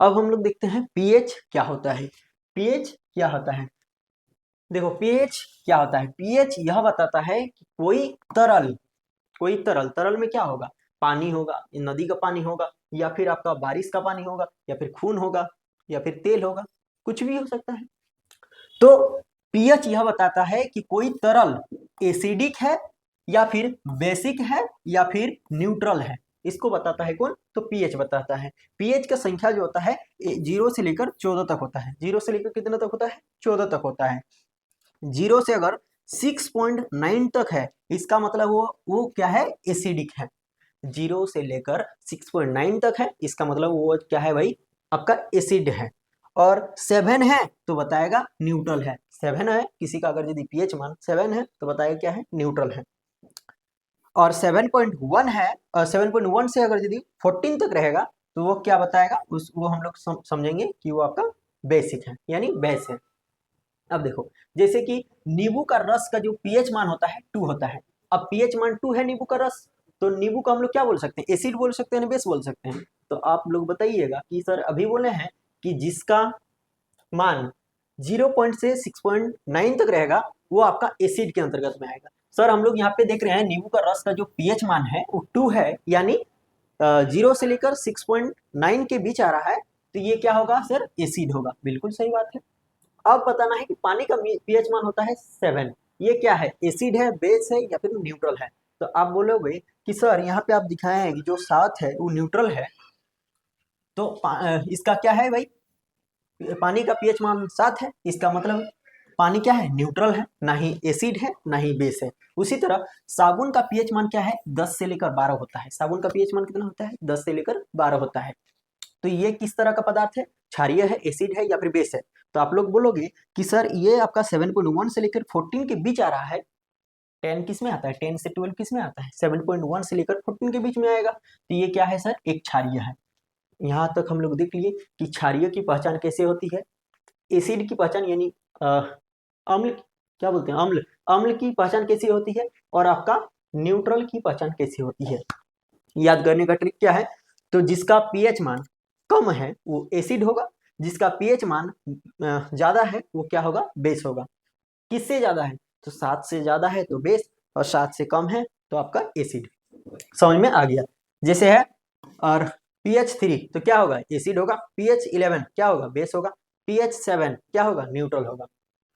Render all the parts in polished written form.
अब हम लोग देखते हैं पीएच क्या होता है। पीएच क्या होता है, देखो पीएच क्या होता है। पीएच यह बताता है कि कोई तरल तरल में क्या होगा, पानी होगा, नदी का पानी होगा, या फिर आपका बारिश का पानी होगा, या फिर खून होगा, या फिर तेल होगा, कुछ भी हो सकता है। तो पीएच यह बताता है कि कोई तरल एसिडिक है या फिर बेसिक है या फिर न्यूट्रल है, इसको बताता है कौन, तो पीएच बताता है। पीएच का संख्या जो होता है 0 से लेकर 14 तक होता है। 0 से लेकर कितना तक होता है, 14 तक होता है। 0 से अगर 6.9 तक है, इसका मतलब वो क्या है, एसिडिक है। 0 से लेकर 6.9 तक है, इसका मतलब वो क्या है भाई, आपका एसिड है। और 7 है तो बताएगा न्यूट्रल है। 7 है, किसी का अगर यदि पीएच मान 7 है तो बताएगा क्या है, न्यूट्रल है। और 7.1 है, और 7.1 से अगर यदि 14 तक रहेगा तो वो क्या बताएगा, वो हम लोग समझेंगे कि वो आपका बेसिक है, यानी बेस है। अब देखो, जैसे कि नींबू का रस का जो पीएच मान होता है 2 होता है। अब पीएच मान 2 है नींबू का रस, तो नींबू को हम लोग क्या बोल सकते हैं, एसिड बोल सकते हैं, बेस बोल सकते हैं। तो आप लोग बताइएगा कि सर अभी बोले हैं कि जिसका मान 0 से 6.9 तक रहेगा वो आपका एसिड के अंतर्गत में आएगा। सर हम लोग यहाँ पे देख रहे हैं नींबू का रस का जो पीएच मान है वो 2 है, यानी 0 से लेकर 6.9 के बीच आ रहा है, तो ये क्या होगा सर, एसिड होगा। बिल्कुल सही बात है। अब बताना है कि पानी का पीएच मान होता है 7, ये क्या है, एसिड है, बेस है, या फिर न्यूट्रल है। तो आप बोलोगे कि सर यहाँ पे आप दिखाए हैं कि जो 7 है वो न्यूट्रल है, तो इसका क्या है भाई, पानी का पीएच मान 7 है, इसका मतलब पानी क्या है, न्यूट्रल है, ना ही एसिड है ना ही बेस है। उसी तरह साबुन का पीएच मान क्या है, 10 से लेकर 12 होता है। साबुन का पीएच मान कितना होता है, 10 से लेकर 12 होता है। तो ये किस तरह का पदार्थ है, क्षारीय है, एसिड है, या फिर बेस है। तो आप लोग बोलोगे कि सर ये आपका 7.1 से लेकर 14 के बीच आ रहा है, 10 किस में आता है, 10 से 12 किस में आता है, 7.1 से लेकर 14 के बीच में आएगा। तो ये क्या है सर, एक क्षारीय है। यहाँ तक हम लोग देख लिए कि क्षारीय की पहचान कैसे होती है, एसिड की पहचान यानी अम्ल, क्या बोलते हैं, अम्ल, अम्ल की पहचान कैसे होती है, और आपका न्यूट्रल की पहचान कैसे होती है। याद करने का ट्रिक क्या है, तो जिसका पीएच मान कम है वो एसिड होगा, जिसका पीएच मान ज्यादा है वो क्या होगा, बेस होगा। किससे ज्यादा है, तो 7 से ज्यादा है तो बेस, और 7 से कम है तो आपका एसिड। समझ में आ गया। जैसे है, और pH 3 तो क्या होगा, एसिड होगा। pH 11 क्या होगा, बेस होगा। pH 7 क्या होगा, न्यूट्रल होगा।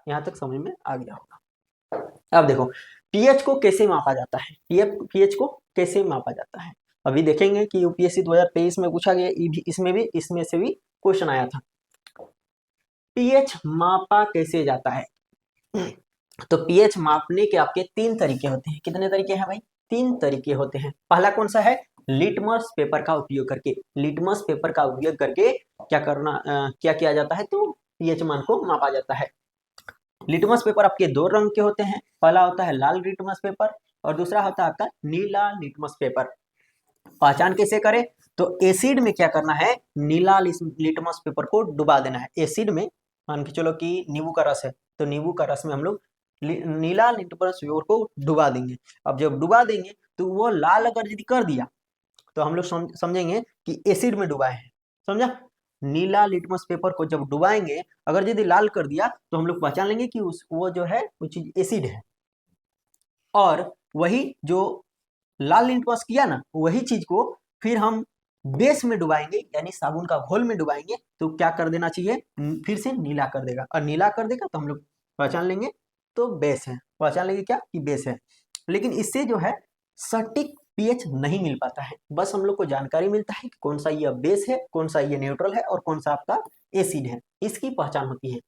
यहाँ तक समझ में आ गया होगा। अब देखो pH को कैसे मापा जाता है, pH को कैसे मापा जाता है, अभी देखेंगे कि यूपीएससी 2023 में पूछा गया, इसमें से भी क्वेश्चन आया था। pH मापा कैसे जाता है, तो pH मापने के आपके 3 तरीके होते हैं। कितने तरीके हैं भाई, 3 तरीके होते हैं। पहला कौन सा है, लिटमस पेपर का उपयोग करके। लिटमस पेपर का उपयोग करके क्या किया जाता है, तो pH मान को मापा जाता है। लिटमस पेपर आपके 2 रंग के होते हैं, पहला होता है लाल लिटमस पेपर और दूसरा होता है आपका नीला लिटमस पेपर। पहचान कैसे करें, तो एसिड में क्या करना है, नीला लिटमस पेपर को डुबा देना है। एसिड में मान के चलो कि नींबू का रस है, तो नींबू का रस में हम लोग नीला लिटमस पेपर को डुबा देंगे। अब जब डुबा देंगे तो वो लाल अगर यदि कर दिया तो हम लोग समझेंगे कि एसिड में डुबाए हैं। समझा, नीला लिटमस पेपर को जब डुबाएंगे, अगर यदि लाल कर दिया तो हम लोग पहचान लेंगे कि वो जो है वो चीज एसिड है। और वही जो लाल लिटमस किया ना, वही चीज को फिर हम बेस में डुबाएंगे, यानी साबुन का घोल में डुबाएंगे, तो क्या कर देना चाहिए, फिर से नीला कर देगा, और नीला कर देगा तो हम लोग पहचान लेंगे तो बेस है, पहचान लेंगे क्या कि बेस है। लेकिन इससे जो है सटीक पीएच नहीं मिल पाता है, बस हम लोग को जानकारी मिलता है कि कौन सा ये बेस है, कौन सा ये न्यूट्रल है, और कौन सा आपका एसिड है, इसकी पहचान होती है।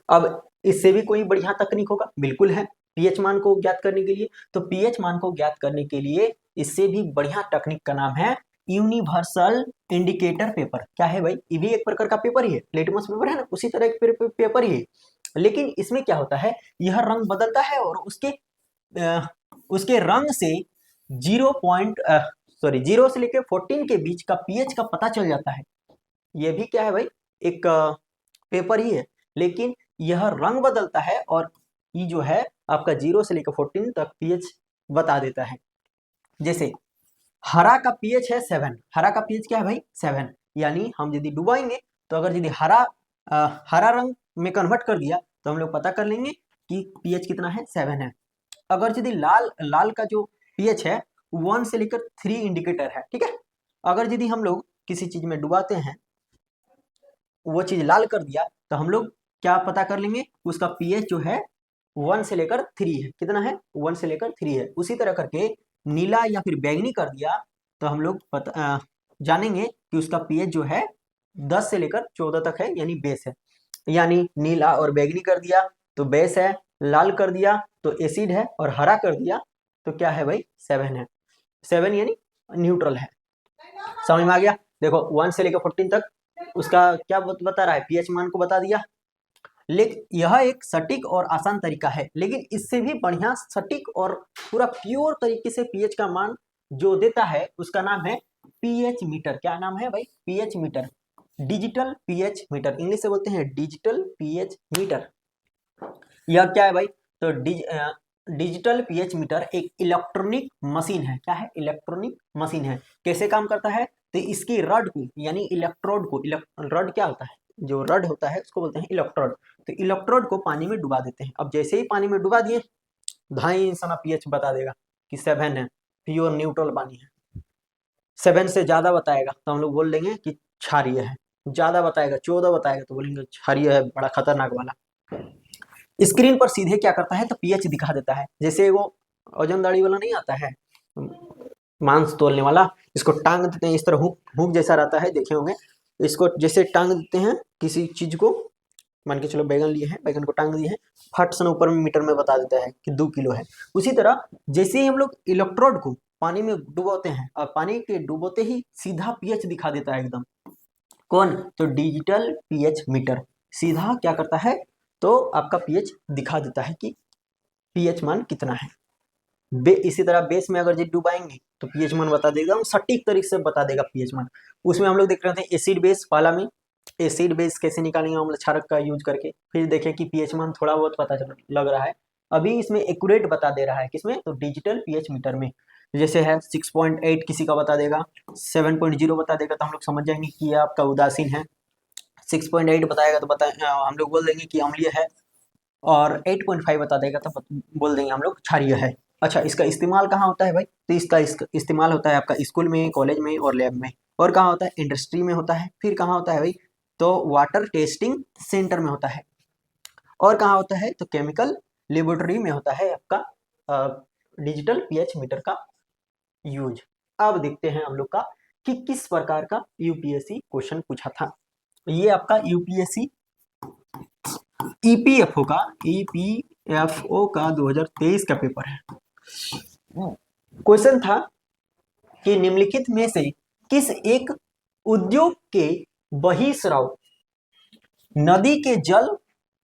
अब इससे भी कोई बढ़िया तकनीक होगा, बिल्कुल है, पीएच मान को ज्ञात करने के लिए। तो पीएच मान को ज्ञात करने के लिए इससे भी बढ़िया तकनीक का नाम है यूनिवर्सल इंडिकेटर पेपर। क्या है भाई, ये भी एक प्रकार का पेपर ही है, लिटमस पेपर है ना, उसी तरह एक पेपर ही है। लेकिन इसमें क्या होता है, यह रंग बदलता है और उसके रंग से 0 से लेकर 14 के बीच का पीएच का पता चल जाता है। ये भी क्या है भाई, एक पेपर ही है, लेकिन यह रंग बदलता है, और ये जो है आपका 0 से लेकर 14 तक पीएच बता देता है। जैसे हरा का पीएच है 7, हरा का पीएच क्या है भाई 7, यानी हम यदि डुबाएंगे तो अगर यदि हरा रंग में कन्वर्ट कर दिया तो हम लोग पता कर लेंगे कि पीएच कितना है, 7 है। अगर यदि लाल का जो पीएच है 1 से लेकर 3 इंडिकेटर है, ठीक है। अगर यदि हम लोग किसी चीज में डुबाते हैं, वो चीज लाल कर दिया, तो हम लोग क्या पता कर लेंगे, उसका पीएच जो है 1 से लेकर 3 है। कितना है, 1 से लेकर 3 है। उसी तरह करके नीला या फिर बैंगनी कर दिया तो हम लोग जानेंगे कि उसका पीएच जो है 10 से लेकर 14 तक है, यानी बेस है। यानी नीला और बैंगनी कर दिया तो बेस है, लाल कर दिया तो एसिड है, और हरा कर दिया तो क्या है भाई, 7 है। 7 यानी न्यूट्रल है। समझ में आ गया। देखो 1 से लेकर 14 तक उसका क्या बता रहा है, पीएच मान को बता दिया। लेकिन यह एक सटीक और आसान तरीका है, लेकिन इससे भी बढ़िया सटीक और पूरा प्योर तरीके से पीएच का मान जो देता है उसका नाम है पीएच मीटर। क्या नाम है भाई, pH meter, digital pH meter, English से बोलते हैं डिजिटल पीएच मीटर। यह क्या है भाई, तो डिजिटल पीएच मीटर एक इलेक्ट्रॉनिक मशीन है। क्या है, इलेक्ट्रॉनिक मशीन है। कैसे काम करता है, तो इसकी रड को यानी इलेक्ट्रोड को, रड क्या होता है, जो रड होता है उसको बोलते हैं इलेक्ट्रोड। तो इलेक्ट्रोड को पानी में डुबा देते हैं। अब जैसे ही पानी में डुबा दिए, ढाई सना पीएच बता देगा कि 7 है, प्योर न्यूट्रल पानी है। 7 से ज्यादा बताएगा तो हम लोग बोल देंगे कि क्षारीय है। ज्यादा बताएगा, 14 बताएगा तो बोलेंगे क्षारीय है, बड़ा खतरनाक वाला। स्क्रीन पर सीधे क्या करता है, तो पीएच दिखा देता है। जैसे वो ओजन दाढ़ी वाला नहीं आता है, मांस तोलने वाला, इसको टांग देते हैं, इस तरह हुक जैसा रहता है, देखे होंगे। इसको जैसे टांग देते हैं किसी चीज को, मान के चलो बैगन लिए हैं, बैगन को टांग दिए हैं, फट से ऊपर में मीटर में बता देता है कि 2 किलो है। उसी तरह जैसे ही हम लोग इलेक्ट्रोड को पानी में डुबोते हैं, और पानी के डुबोते ही सीधा पीएच दिखा देता है एकदम। कौन, तो डिजिटल पीएच मीटर सीधा क्या करता है, तो आपका पीएच दिखा देता है कि पीएच मान कितना है। इसी तरह बेस में अगर डुबाएंगे तो पीएच मान बता देगा, सटीक तरीके से बता देगा पीएच मान। उसमें हम लोग देख रहे थे एसिड बेस वाला में, एसिड बेस कैसे निकालेंगे हम क्षारक का यूज करके, फिर देखें कि पीएच मान थोड़ा बहुत पता लग रहा है। अभी इसमें एक्यूरेट बता दे रहा है, किसमें, तो डिजिटल पीएच मीटर में। जैसे है 6.8 किसी का बता देगा, 7.0 बता देगा तो हम लोग समझ जाएंगे कि आपका उदासीन है। 6.8 बताएगा तो हम लोग बोल देंगे कि अम्लीय है, और 8.5 बता देगा तो बोल देंगे हम लोग क्षारीय है। अच्छा, इसका इस्तेमाल कहाँ होता है भाई, तो इसका इस्तेमाल होता है आपका स्कूल में, कॉलेज में और लैब में। और कहाँ होता है, इंडस्ट्री में होता है। फिर कहाँ होता है भाई, तो वाटर टेस्टिंग सेंटर में होता है। और कहाँ होता है, तो केमिकल लेबोरेटरी में होता है आपका डिजिटल पीएच मीटर का यूज। अब देखते हैं हम लोग का कि किस प्रकार का यूपीएससी क्वेश्चन पूछा था। ये आपका यूपीएससी ईपीएफओ का 2023 का पेपर है। क्वेश्चन था कि निम्नलिखित में से किस एक उद्योग के बहिस्राव नदी के जल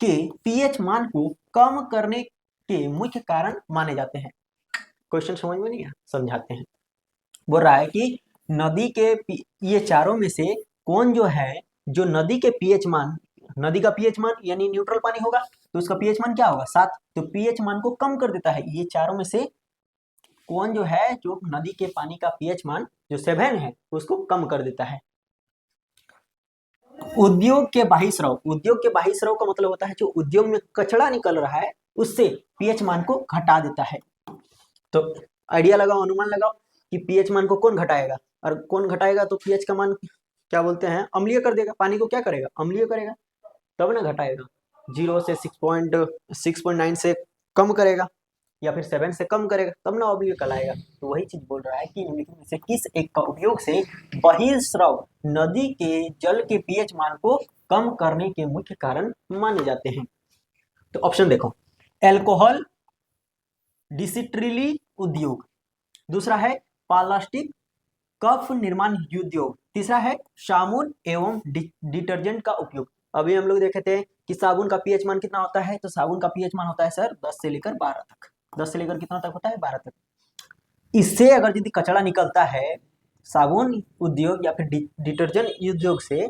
के पीएच मान को कम करने के मुख्य कारण माने जाते हैं। क्वेश्चन समझ में नहीं आया, समझाते हैं। बोल रहा है कि नदी के ये चारों में से कौन जो है, जो नदी के पीएच मान, नदी का पीएच मान यानी न्यूट्रल पानी होगा तो उसका पीएच मान क्या होगा, 7, तो पीएच मान को कम कर देता है। ये चारों में से कौन जो है, जो नदी के पानी का पीएच मान जो 7 है उसको कम कर देता है। उद्योग के बहिस्राव, उद्योग के बहिस्राव का मतलब होता है जो उद्योग में कचरा निकल रहा है उससे पीएच मान को घटा देता है। तो आइडिया लगाओ, अनुमान लगाओ कि पीएच मान को कौन घटाएगा, और कौन घटाएगा तो पीएच का मान क्या बोलते हैं, अम्लीय कर देगा। पानी को क्या करेगा, अम्लीय करेगा, तब ना घटाएगा। 0 से 6.9 से कम करेगा, या फिर 7 से कम करेगा, तब ना अम्लीय कहलाएगा। तो वही चीज बोल रहा है कि निम्नलिखित में से किस एक का उपयोग से बहिर्स्राव नदी के जल के पीएच मान को कम करने के मुख्य कारण माने जाते हैं। तो ऑप्शन देखो, एल्कोहल डिस्टिलरी उद्योग, दूसरा है प्लास्टिक कप निर्माण उद्योग, तीसरा है साबुन एवं डिटर्जेंट का उपयोग। अभी हम लोग देखे थे कि साबुन का पीएच मान कितना होता है, तो साबुन का पीएच मान होता है सर 10 से लेकर 12 तक। 10 से लेकर कितना तक होता है, 12 तक। इससे अगर यदि कचरा निकलता है साबुन उद्योग या फिर डिटर्जेंट उद्योग से,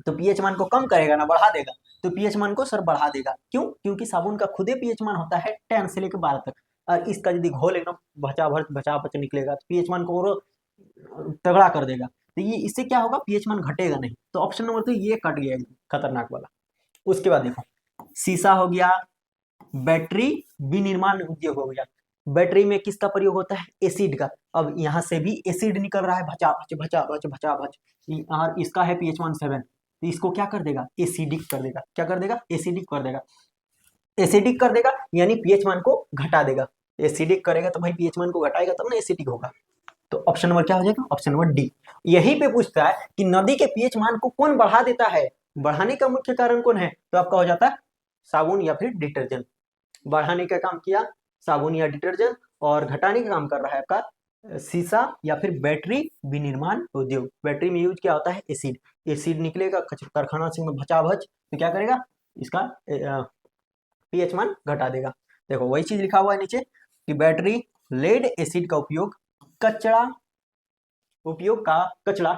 तो पीएच मान को कम करेगा ना, बढ़ा देगा। तो पीएच मान को सर बढ़ा देगा, क्यों, क्योंकि साबुन का खुदे पीएच मान होता है 10 से लेकर 12 तक, और इसका यदि घोल एकदम बचा बच निकलेगा तो पीएच मान को और तगड़ा कर देगा। तो ये इससे क्या होगा, पीएच मान घटेगा नहीं। तो ऑप्शन नंबर तो ये कट गया खतरनाक वाला। उसके बाद देखो, शीशा हो गया, बैटरी विनिर्माण उद्योग हो गया। बैटरी में किसका प्रयोग होता है, एसिड का। अब यहाँ से भी एसिड निकल रहा है, भचा भच भचा भच भचा भच, और इसका है पीएच मान 7, तो इसको क्या कर देगा, एसिडिक कर देगा। क्या कर देगा, एसिडिक कर देगा। एसिडिक कर देगा यानी पीएच मान को घटा देगा। एसिडिक करेगा तो भाई पीएच मान को घटाएगा तब ना एसिडिक होगा। तो ऑप्शन नंबर क्या हो जाएगा, ऑप्शन नंबर डी। यहीं पे पूछता है कि नदी के पीएच मान को कौन बढ़ा देता है, बढ़ाने का मुख्य कारण कौन है, तो आपका हो जाता है साबुन या फिर डिटर्जेंट। बढ़ाने का काम किया साबुन या डिटर्जेंट, और घटाने का काम कर रहा है आपका शीशा या फिर बैटरी विनिर्माण उद्योग। बैटरी में यूज क्या होता है, एसिड। एसिड निकलेगा कारखाना से भचाभच, तो क्या करेगा, इसका पीएच मान घटा देगा। देखो वही चीज लिखा हुआ है नीचे कि बैटरी लेड एसिड का उपयोग कचरा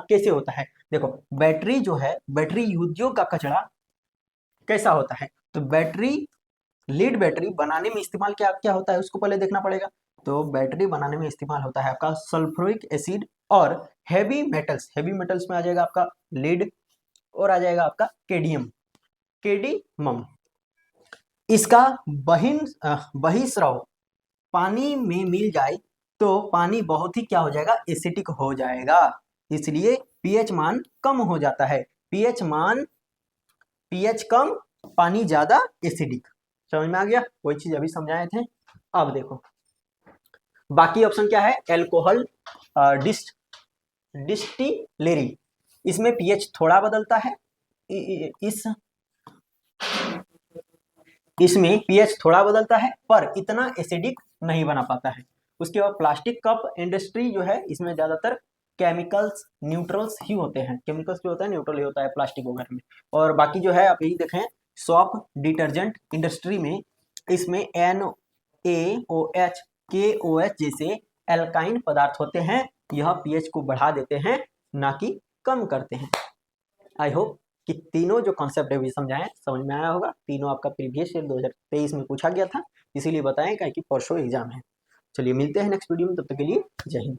कैसे होता है। देखो बैटरी जो है, बैटरी उद्योग का कचरा कैसा होता है, तो लीड बैटरी बनाने में इस्तेमाल क्या क्या होता है उसको पहले देखना पड़ेगा। तो बैटरी बनाने में इस्तेमाल होता है आपका सल्फ्यूरिक एसिड और हैवी मेटल्स। हैवी मेटल्स में आ जाएगा आपका लीड और आ जाएगा आपका केडीमम। इसका बहिस्राव पानी में मिल जाए तो पानी बहुत ही क्या हो जाएगा, एसिडिक हो जाएगा। इसलिए पीएच मान कम हो जाता है। पीएच कम, पानी ज्यादा, एसिडिक। समझ में आ गया, वही चीज अभी समझाए थे। अब देखो बाकी ऑप्शन क्या है, एल्कोहल डिस्टिलेरी, इसमें पीएच थोड़ा बदलता है। इसमें पीएच थोड़ा बदलता है पर इतना एसिडिक नहीं बना पाता है। उसके बाद प्लास्टिक कप इंडस्ट्री जो है, इसमें ज्यादातर केमिकल्स न्यूट्रल्स ही होते हैं। केमिकल्स जो होता है न्यूट्रल ही होता है प्लास्टिक वगैरह में। और बाकी जो है आप यही देखें, सॉप डिटर्जेंट इंडस्ट्री में, इसमें NaOH KOH जैसे एल्काइन पदार्थ होते हैं। यह पीएच को बढ़ा देते हैं, ना कि कम करते हैं। आई होप कि तीनों जो कॉन्सेप्ट है वो समझाएं, समझ में आया होगा। तीनों आपका प्रीवियस ईयर 2023 में पूछा गया था, इसीलिए बताएं कि परसों एग्जाम है। चलिए मिलते हैं नेक्स्ट वीडियो में, तब तक के लिए जय हिंद।